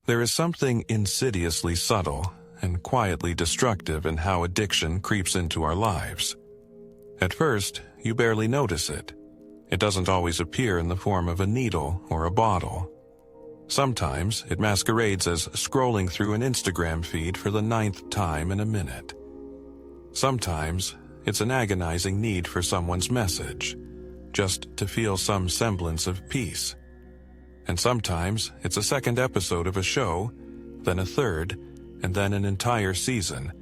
There is something insidiously subtle and quietly destructive in how addiction creeps into our lives. At first, you barely notice it. It doesn't always appear in the form of a needle or a bottle. Sometimes it masquerades as scrolling through an Instagram feed for the 9th time in a minute. Sometimes it's an agonizing need for someone's message, just to feel some semblance of peace. And sometimes it's a second episode of a show, then a third, and then an entire season,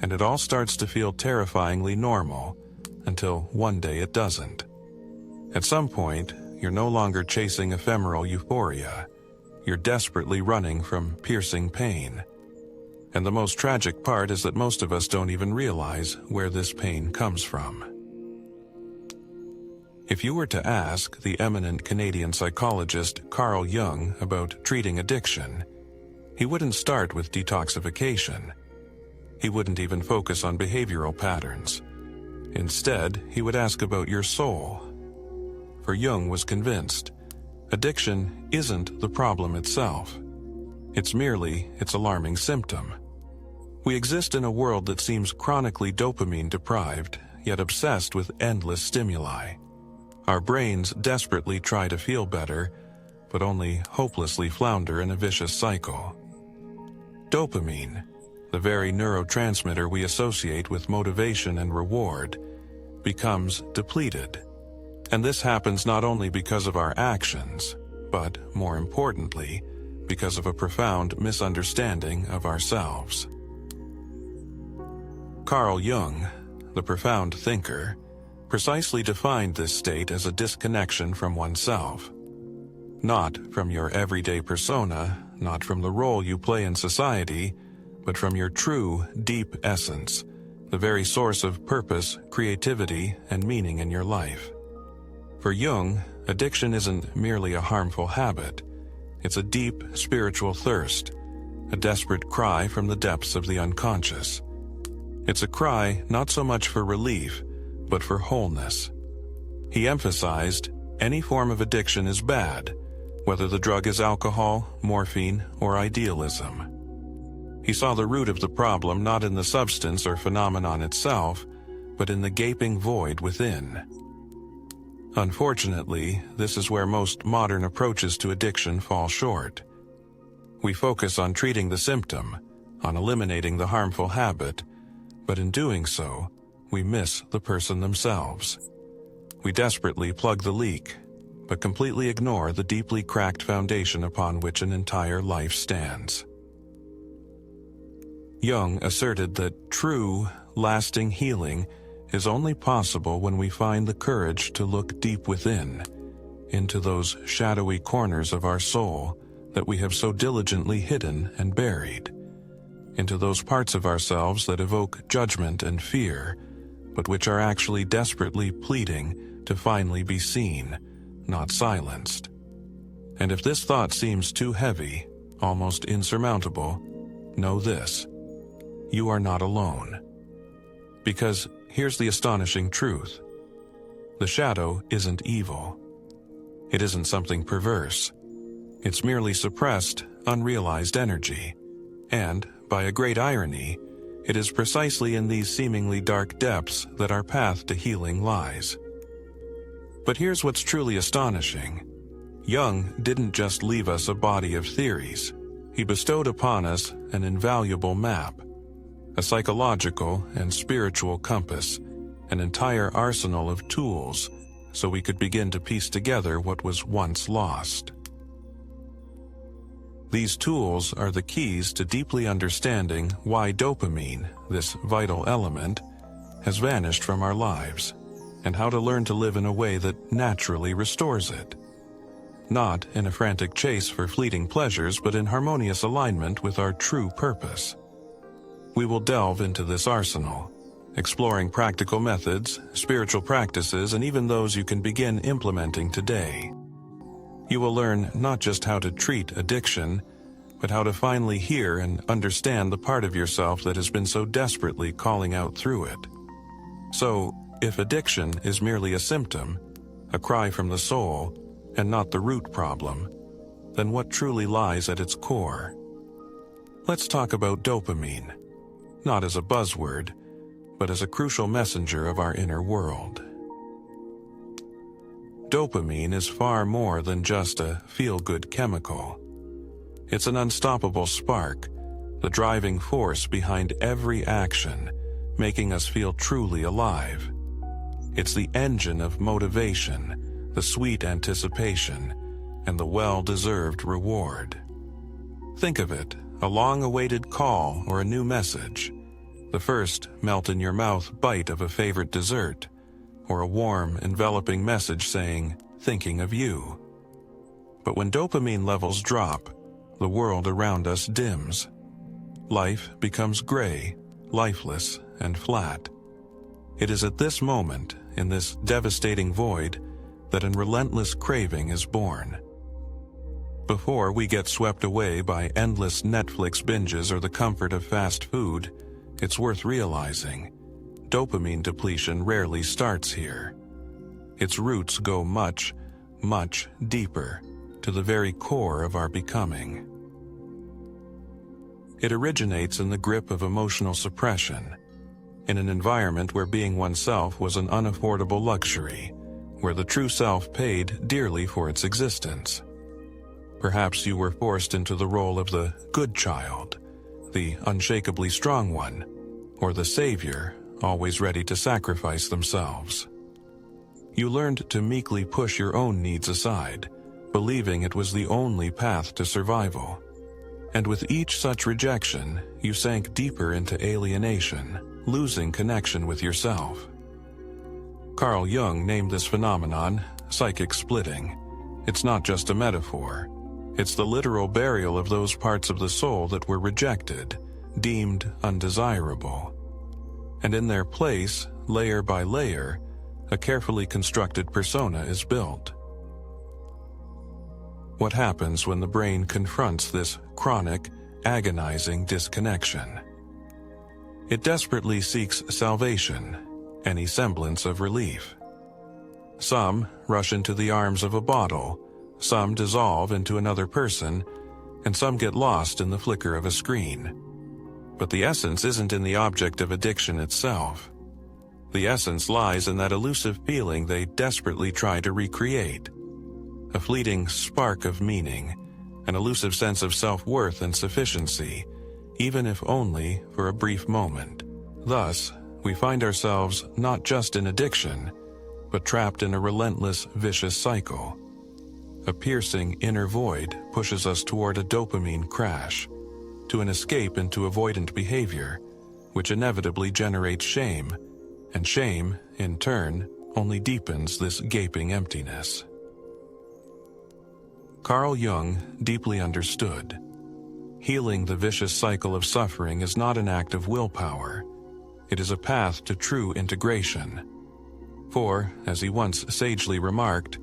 and it all starts to feel terrifyingly normal, until one day it doesn't. At some point, you're no longer chasing ephemeral euphoria. You're desperately running from piercing pain. And the most tragic part is that most of us don't even realize where this pain comes from. If you were to ask the eminent Canadian psychologist Carl Jung about treating addiction, he wouldn't start with detoxification. He wouldn't even focus on behavioral patterns. Instead, he would ask about your soul. For Jung was convinced, addiction isn't the problem itself. It's merely its alarming symptom. We exist in a world that seems chronically dopamine deprived, yet obsessed with endless stimuli. Our brains desperately try to feel better, but only hopelessly flounder in a vicious cycle. Dopamine, the very neurotransmitter we associate with motivation and reward, becomes depleted. And this happens not only because of our actions, but, more importantly, because of a profound misunderstanding of ourselves. Carl Jung, the profound thinker, precisely defined this state as a disconnection from oneself. Not from your everyday persona, not from the role you play in society, but from your true, deep essence, the very source of purpose, creativity, and meaning in your life. For Jung, addiction isn't merely a harmful habit. It's a deep spiritual thirst, a desperate cry from the depths of the unconscious. It's a cry not so much for relief, but for wholeness. He emphasized, any form of addiction is bad, whether the drug is alcohol, morphine, or idealism. He saw the root of the problem not in the substance or phenomenon itself, but in the gaping void within. Unfortunately, this is where most modern approaches to addiction fall short. We focus on treating the symptom, on eliminating the harmful habit, but in doing so, we miss the person themselves. We desperately plug the leak, but completely ignore the deeply cracked foundation upon which an entire life stands. Jung asserted that true, lasting healing is only possible when we find the courage to look deep within, into those shadowy corners of our soul that we have so diligently hidden and buried, into those parts of ourselves that evoke judgment and fear, but which are actually desperately pleading to finally be seen, not silenced. And if this thought seems too heavy, almost insurmountable, know this: you are not alone. Because here's the astonishing truth. The shadow isn't evil. It isn't something perverse. It's merely suppressed, unrealized energy. And, by a great irony, it is precisely in these seemingly dark depths that our path to healing lies. But here's what's truly astonishing. Jung didn't just leave us a body of theories. He bestowed upon us an invaluable map, a psychological and spiritual compass, an entire arsenal of tools, so we could begin to piece together what was once lost. These tools are the keys to deeply understanding why dopamine, this vital element, has vanished from our lives, and how to learn to live in a way that naturally restores it. Not in a frantic chase for fleeting pleasures, but in harmonious alignment with our true purpose. We will delve into this arsenal, exploring practical methods, spiritual practices, and even those you can begin implementing today. You will learn not just how to treat addiction, but how to finally hear and understand the part of yourself that has been so desperately calling out through it. So, if addiction is merely a symptom, a cry from the soul, and not the root problem, than what truly lies at its core. Let's talk about dopamine, not as a buzzword, but as a crucial messenger of our inner world. Dopamine is far more than just a feel-good chemical. It's an unstoppable spark, the driving force behind every action, making us feel truly alive. It's the engine of motivation, the sweet anticipation, and the well-deserved reward. Think of it, a long-awaited call or a new message, the first melt-in-your-mouth bite of a favorite dessert, or a warm, enveloping message saying, "Thinking of you." But when dopamine levels drop, the world around us dims. Life becomes gray, lifeless, and flat. It is at this moment, in this devastating void, that a relentless craving is born. Before we get swept away by endless Netflix binges or the comfort of fast food, it's worth realizing, dopamine depletion rarely starts here. Its roots go much, much deeper, to the very core of our becoming. It originates in the grip of emotional suppression, in an environment where being oneself was an unaffordable luxury, where the true self paid dearly for its existence. Perhaps you were forced into the role of the good child, the unshakably strong one, or the savior, always ready to sacrifice themselves. You learned to meekly push your own needs aside, believing it was the only path to survival. And with each such rejection, you sank deeper into alienation, losing connection with yourself. Carl Jung named this phenomenon psychic splitting. It's not just a metaphor. It's the literal burial of those parts of the soul that were rejected, deemed undesirable. And in their place, layer by layer, a carefully constructed persona is built. What happens when the brain confronts this chronic, agonizing disconnection? It desperately seeks salvation, any semblance of relief. Some rush into the arms of a bottle, some dissolve into another person, and some get lost in the flicker of a screen. But the essence isn't in the object of addiction itself. The essence lies in that elusive feeling they desperately try to recreate. A fleeting spark of meaning, an elusive sense of self-worth and sufficiency, even if only for a brief moment. Thus, we find ourselves not just in addiction, but trapped in a relentless, vicious cycle. A piercing inner void pushes us toward a dopamine crash, to an escape into avoidant behavior, which inevitably generates shame, and shame, in turn, only deepens this gaping emptiness. Carl Jung deeply understood. Healing the vicious cycle of suffering is not an act of willpower. It is a path to true integration. For, as he once sagely remarked,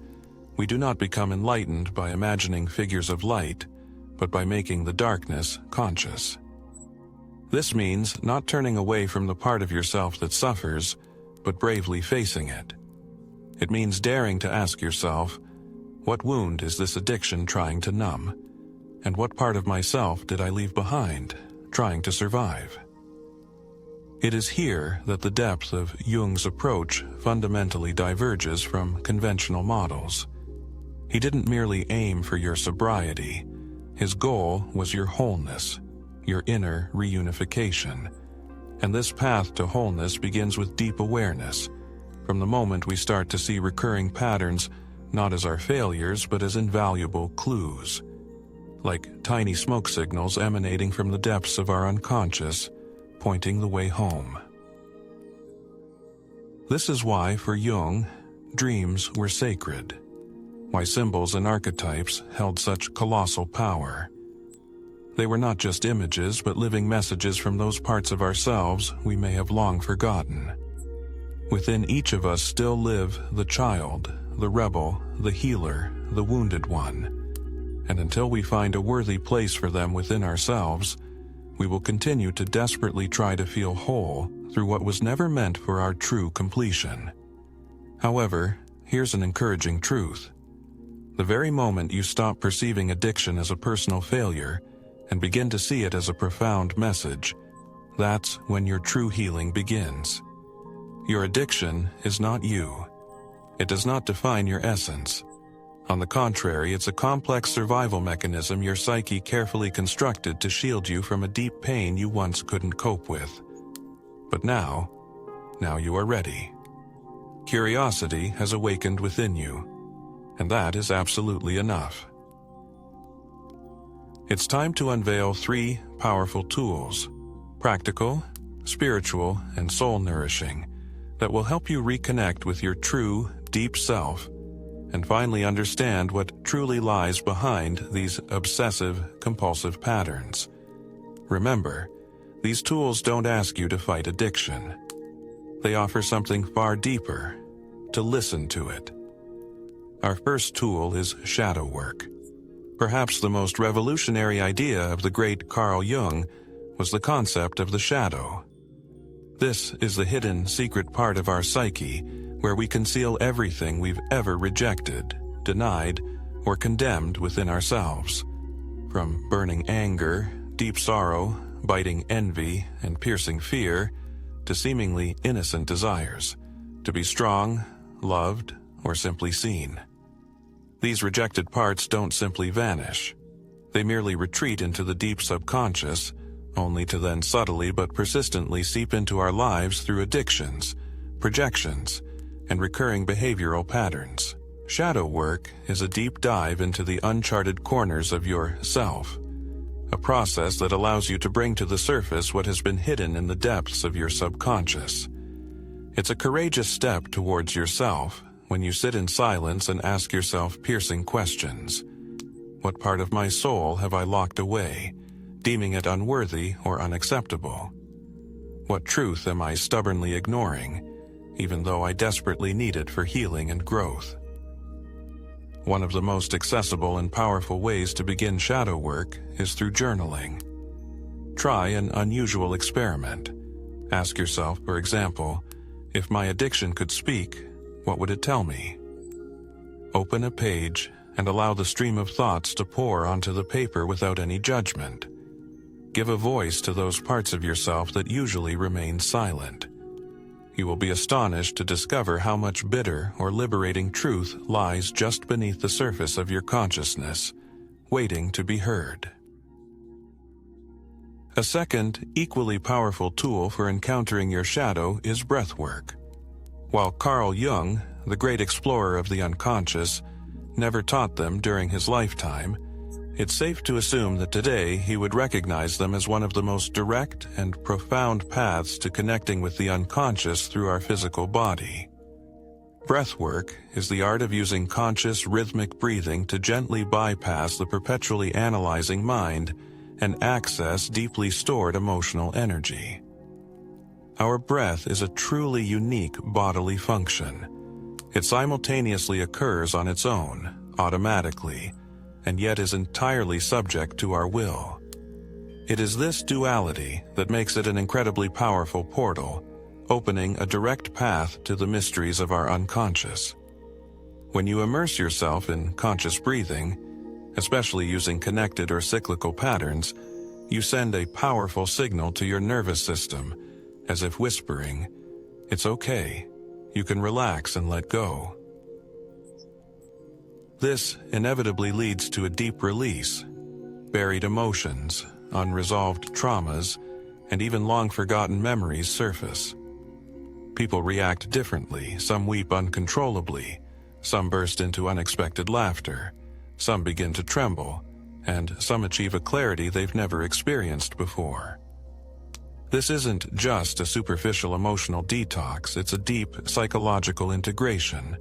we do not become enlightened by imagining figures of light, but by making the darkness conscious. This means not turning away from the part of yourself that suffers, but bravely facing it. It means daring to ask yourself, what wound is this addiction trying to numb? And what part of myself did I leave behind, trying to survive? It is here that the depth of Jung's approach fundamentally diverges from conventional models. He didn't merely aim for your sobriety. His goal was your wholeness, your inner reunification. And this path to wholeness begins with deep awareness, from the moment we start to see recurring patterns not as our failures but as invaluable clues, like tiny smoke signals emanating from the depths of our unconscious, pointing the way home. This is why, for Jung, dreams were sacred, why symbols and archetypes held such colossal power. They were not just images, but living messages from those parts of ourselves we may have long forgotten. Within each of us still live the child, the rebel, the healer, the wounded one. And until we find a worthy place for them within ourselves, we will continue to desperately try to feel whole through what was never meant for our true completion. However, here's an encouraging truth. The very moment you stop perceiving addiction as a personal failure and begin to see it as a profound message, that's when your true healing begins. Your addiction is not you. It does not define your essence. On the contrary, it's a complex survival mechanism your psyche carefully constructed to shield you from a deep pain you once couldn't cope with. But now you are ready. Curiosity has awakened within you, and that is absolutely enough. It's time to unveil 3 powerful tools, practical, spiritual, and soul-nourishing, that will help you reconnect with your true, deep self and finally understand what truly lies behind these obsessive-compulsive patterns. Remember, these tools don't ask you to fight addiction. They offer something far deeper, to listen to it. Our first tool is shadow work. Perhaps the most revolutionary idea of the great Carl Jung was the concept of the shadow. This is the hidden, secret part of our psyche where we conceal everything we've ever rejected, denied, or condemned within ourselves. From burning anger, deep sorrow, biting envy, and piercing fear, to seemingly innocent desires, to be strong, loved, or simply seen. These rejected parts don't simply vanish. They merely retreat into the deep subconscious, only to then subtly but persistently seep into our lives through addictions, projections, and recurring behavioral patterns. Shadow work is a deep dive into the uncharted corners of your self, a process that allows you to bring to the surface what has been hidden in the depths of your subconscious. It's a courageous step towards yourself when you sit in silence and ask yourself piercing questions. What part of my soul have I locked away, deeming it unworthy or unacceptable? What truth am I stubbornly ignoring, even though I desperately need it for healing and growth? One of the most accessible and powerful ways to begin shadow work is through journaling. Try an unusual experiment. Ask yourself, for example, if my addiction could speak, what would it tell me? Open a page and allow the stream of thoughts to pour onto the paper without any judgment. Give a voice to those parts of yourself that usually remain silent. You will be astonished to discover how much bitter or liberating truth lies just beneath the surface of your consciousness, waiting to be heard. A second, equally powerful tool for encountering your shadow is breath work. While Carl Jung, the great explorer of the unconscious, never taught them during his lifetime, it's safe to assume that today he would recognize them as one of the most direct and profound paths to connecting with the unconscious through our physical body. Breathwork is the art of using conscious rhythmic breathing to gently bypass the perpetually analyzing mind and access deeply stored emotional energy. Our breath is a truly unique bodily function. It simultaneously occurs on its own, automatically, and yet is entirely subject to our will. It is this duality that makes it an incredibly powerful portal, opening a direct path to the mysteries of our unconscious. When you immerse yourself in conscious breathing, especially using connected or cyclical patterns, you send a powerful signal to your nervous system, as if whispering, "It's okay, you can relax and let go." This inevitably leads to a deep release. Buried emotions, unresolved traumas, and even long-forgotten memories surface. People react differently. Some weep uncontrollably, some burst into unexpected laughter, some begin to tremble, and some achieve a clarity they've never experienced before. This isn't just a superficial emotional detox, it's a deep psychological integration,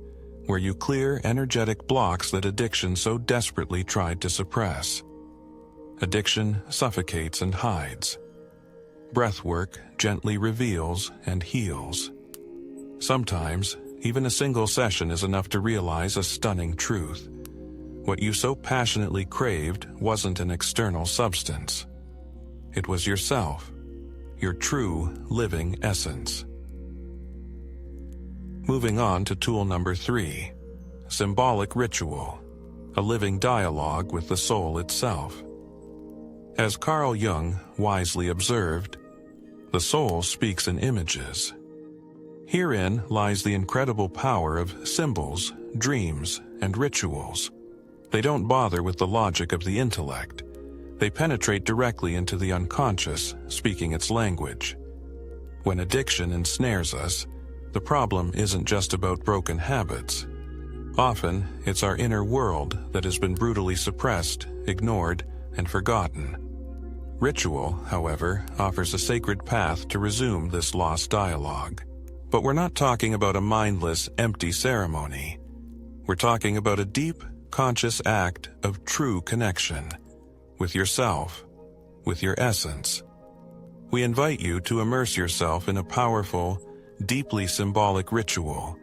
where you clear energetic blocks that addiction so desperately tried to suppress. Addiction suffocates and hides. Breathwork gently reveals and heals. Sometimes, even a single session is enough to realize a stunning truth. What you so passionately craved wasn't an external substance. It was yourself, your true living essence. Moving on to tool number 3, symbolic ritual. a living dialogue with the soul itself. As Carl Jung wisely observed, the soul speaks in images. Herein lies the incredible power of symbols, dreams, and rituals. They don't bother with the logic of the intellect. They penetrate directly into the unconscious, speaking its language. When addiction ensnares us, the problem isn't just about broken habits. Often, it's our inner world that has been brutally suppressed, ignored, and forgotten. Ritual, however, offers a sacred path to resume this lost dialogue. But we're not talking about a mindless, empty ceremony. We're talking about a deep, conscious act of true connection with yourself, with your essence. We invite you to immerse yourself in a powerful, deeply symbolic ritual,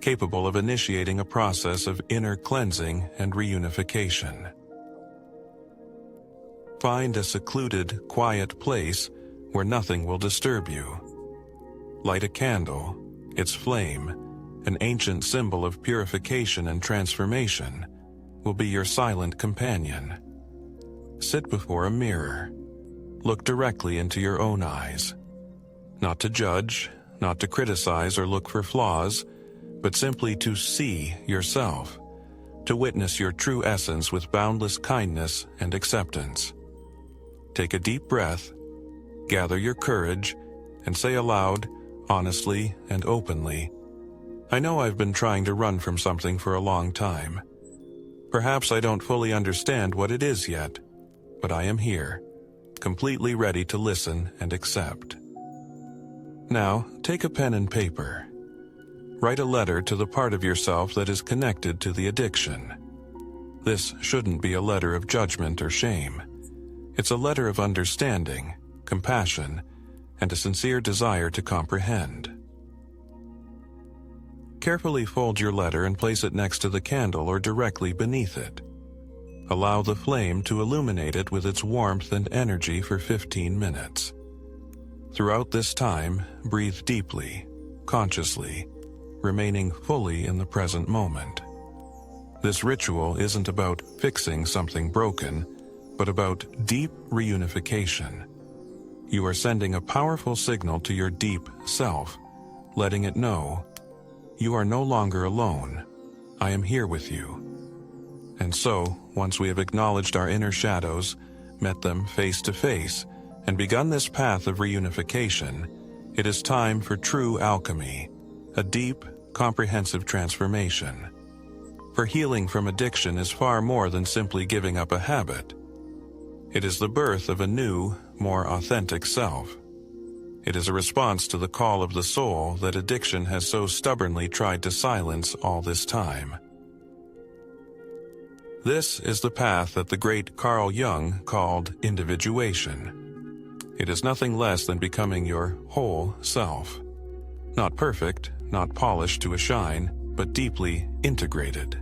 capable of initiating a process of inner cleansing and reunification. Find a secluded, quiet place where nothing will disturb you. Light a candle, its flame, an ancient symbol of purification and transformation, will be your silent companion. Sit before a mirror. Look directly into your own eyes. Not to judge, not to criticize or look for flaws, but simply to see yourself, to witness your true essence with boundless kindness and acceptance. Take a deep breath, gather your courage, and say aloud, honestly and openly, I know I've been trying to run from something for a long time. Perhaps I don't fully understand what it is yet, but I am here, completely ready to listen and accept. Now, take a pen and paper. Write a letter to the part of yourself that is connected to the addiction. This shouldn't be a letter of judgment or shame. It's a letter of understanding, compassion, and a sincere desire to comprehend. Carefully fold your letter and place it next to the candle or directly beneath it. Allow the flame to illuminate it with its warmth and energy for 15 minutes. Throughout this time, breathe deeply, consciously, remaining fully in the present moment. This ritual isn't about fixing something broken, but about deep reunification. You are sending a powerful signal to your deep self, letting it know, you are no longer alone. I am here with you. And so, once we have acknowledged our inner shadows, met them face to face, and begun this path of reunification, it is time for true alchemy, a deep, comprehensive transformation. For healing from addiction is far more than simply giving up a habit. It is the birth of a new, more authentic self. It is a response to the call of the soul that addiction has so stubbornly tried to silence all this time. This is the path that the great Carl Jung called individuation. It is nothing less than becoming your whole self. Not perfect, not polished to a shine, but deeply integrated.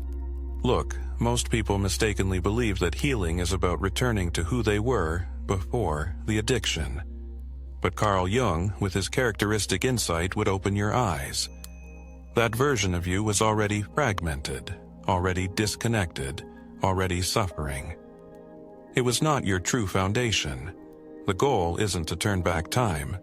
Look, most people mistakenly believe that healing is about returning to who they were before the addiction. But Carl Jung, with his characteristic insight, would open your eyes. That version of you was already fragmented, already disconnected, already suffering. It was not your true foundation. The goal isn't to turn back time.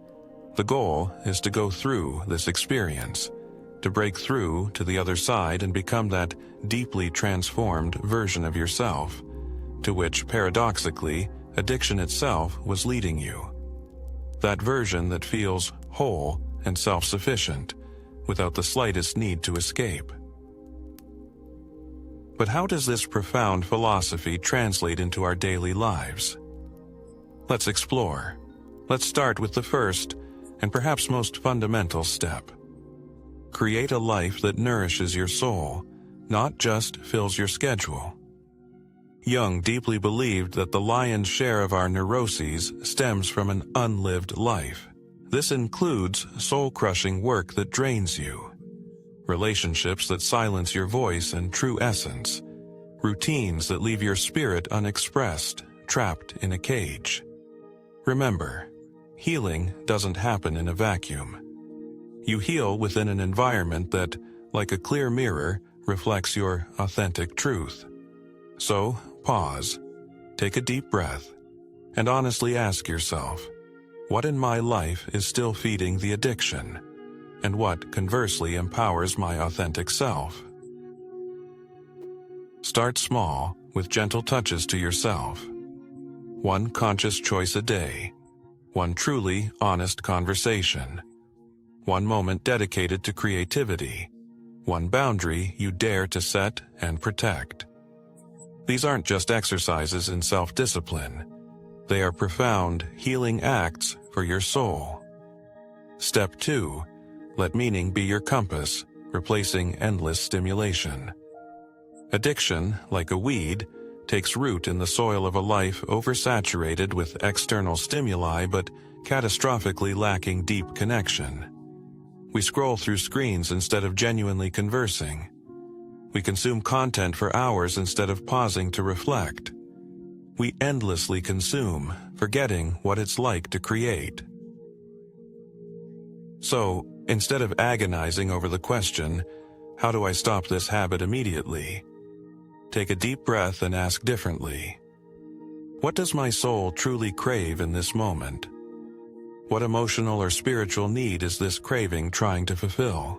The goal is to go through this experience, to break through to the other side and become that deeply transformed version of yourself, to which, paradoxically, addiction itself was leading you. That version that feels whole and self-sufficient, without the slightest need to escape. But how does this profound philosophy translate into our daily lives? Let's explore. Let's start with the first, and perhaps most fundamental step. Create a life that nourishes your soul, not just fills your schedule. Jung deeply believed that the lion's share of our neuroses stems from an unlived life. This includes soul-crushing work that drains you, relationships that silence your voice and true essence, routines that leave your spirit unexpressed, trapped in a cage. Remember, healing doesn't happen in a vacuum. You heal within an environment that, like a clear mirror, reflects your authentic truth. So, pause, take a deep breath, and honestly ask yourself, what in my life is still feeding the addiction, and what conversely empowers my authentic self? Start small, with gentle touches to yourself. One conscious choice a day, one truly honest conversation, one moment dedicated to creativity, one boundary you dare to set and protect. These aren't just exercises in self-discipline. They are profound, healing acts for your soul. Step 2. Let meaning be your compass, replacing endless stimulation. Addiction, like a weed, takes root in the soil of a life oversaturated with external stimuli but catastrophically lacking deep connection. We scroll through screens instead of genuinely conversing. We consume content for hours instead of pausing to reflect. We endlessly consume, forgetting what it's like to create. So, instead of agonizing over the question, how do I stop this habit immediately? Take a deep breath and ask differently. What does my soul truly crave in this moment? What emotional or spiritual need is this craving trying to fulfill?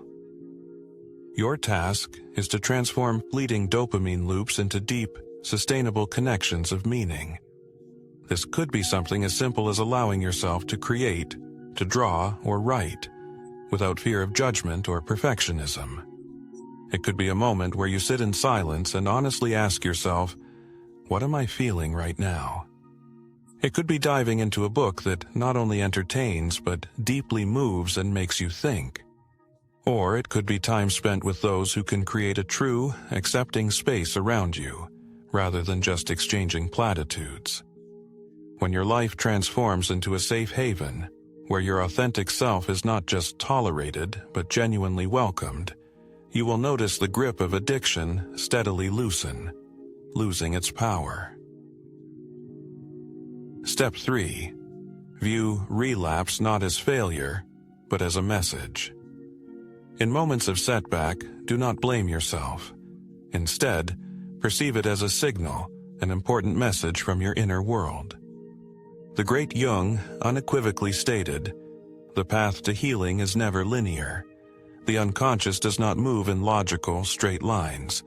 Your task is to transform fleeting dopamine loops into deep, sustainable connections of meaning. This could be something as simple as allowing yourself to create, to draw or write, without fear of judgment or perfectionism. It could be a moment where you sit in silence and honestly ask yourself, what am I feeling right now? It could be diving into a book that not only entertains but deeply moves and makes you think. Or it could be time spent with those who can create a true, accepting space around you, rather than just exchanging platitudes. When your life transforms into a safe haven, where your authentic self is not just tolerated but genuinely welcomed, you will notice the grip of addiction steadily loosen, losing its power. Step 3. View relapse not as failure, but as a message. In moments of setback, do not blame yourself. Instead, perceive it as a signal, an important message from your inner world. The great Jung unequivocally stated, "The path to healing is never linear. The unconscious does not move in logical, straight lines.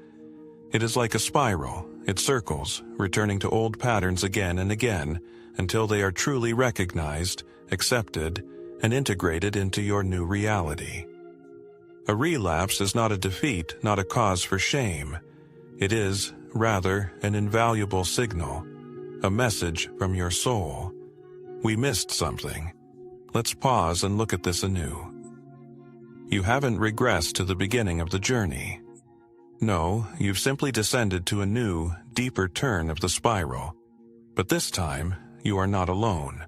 It is like a spiral. It circles, returning to old patterns again and again, until they are truly recognized, accepted, and integrated into your new reality." A relapse is not a defeat, not a cause for shame. It is, rather, an invaluable signal, a message from your soul. We missed something. Let's pause and look at this anew. You haven't regressed to the beginning of the journey. No, you've simply descended to a new, deeper turn of the spiral. But this time, you are not alone.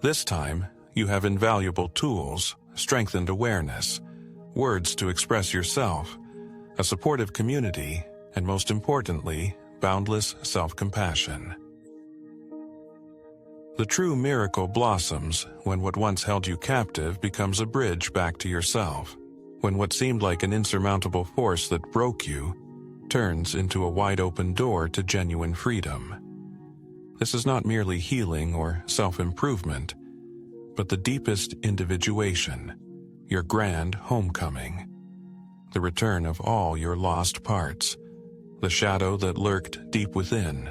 This time, you have invaluable tools, strengthened awareness, words to express yourself, a supportive community, and most importantly, boundless self-compassion. The true miracle blossoms when what once held you captive becomes a bridge back to yourself, when what seemed like an insurmountable force that broke you turns into a wide-open door to genuine freedom. This is not merely healing or self-improvement, but the deepest individuation, your grand homecoming, the return of all your lost parts, the shadow that lurked deep within,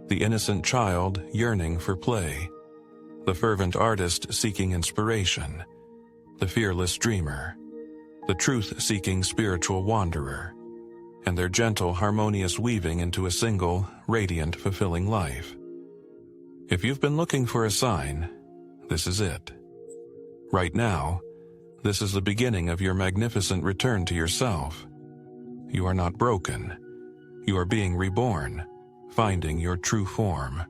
the innocent child yearning for play, the fervent artist seeking inspiration, the fearless dreamer, the truth-seeking spiritual wanderer, and their gentle, harmonious weaving into a single, radiant, fulfilling life. If you've been looking for a sign, this is it. Right now, this is the beginning of your magnificent return to yourself. You are not broken. You are being reborn, finding your true form.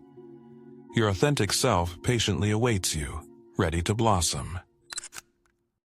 Your authentic self patiently awaits you, ready to blossom.